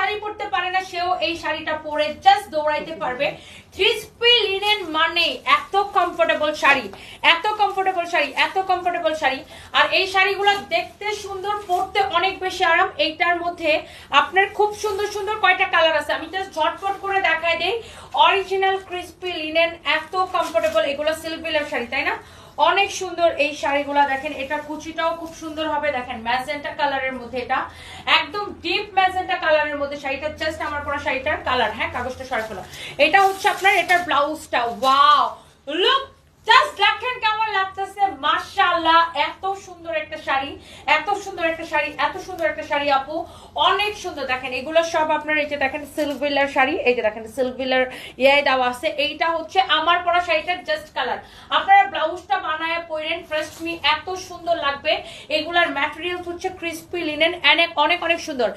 শাড়ি পরতে পারে না সেও এই শাড়িটা পরে জাস্ট দৌড়াইতে পারবে। ক্রিসপি লিনেন মানে এত কমফোর্টেবল শাড়ি, এত কমফোর্টেবল শাড়ি, এত কমফোর্টেবল শাড়ি। আর এই শাড়িগুলো দেখতে সুন্দর, পরতে অনেক বেশি আরাম। এইটার মধ্যে আপনার খুব সুন্দর সুন্দর কয়টা কালার আছে, আমি জাস্ট ঝটপট করে দেখাই দেই। অরিজিনাল ক্রিসপি লিনেন, এত কমফোর্টেবল। এগুলো সিল্ক বিলের শাড়ি, তাই না? অনেক সুন্দর এই শাড়িগুলা। দেখেন এটার কুচিটাও খুব সুন্দর হবে। দেখেন ম্যাজেন্টা কালারের মধ্যে, এটা একদম ডিপ ম্যাজেন্টা কালারের মধ্যে শাড়িটা। জাস্ট আমার পরা শাড়িটার কালার, হ্যাঁ কাগজটা সরাই ফেলো। এটা হচ্ছে আপনার এটার ব্লাউজটা। ওয়াও, লুক জাস্ট দেখেন কেমন লাগতেছে, মাশাআল্লাহ। এত সুন্দর একটা শাড়ি, এত সুন্দর একটা শাড়ি, এত সুন্দর একটা শাড়ি আপু, অনেক সুন্দর। দেখেন এগুলো সব আপনার এই যে দেখেন সিল্ক বিলের শাড়ি, এই যে দেখেন সিল্ক বিলের ইয়ে দেওয়া আছে। এইটা হচ্ছে আমার পরা শাড়িটার জাস্ট কালার। আপনারা ব্লাউজটা বানায় পরেন, ট্রাস্ট মি এত সুন্দর লাগবে। এগুলার ম্যাটেরিয়ালস হচ্ছে ক্রিসপি লিনেন, অনেক অনেক অনেক সুন্দর।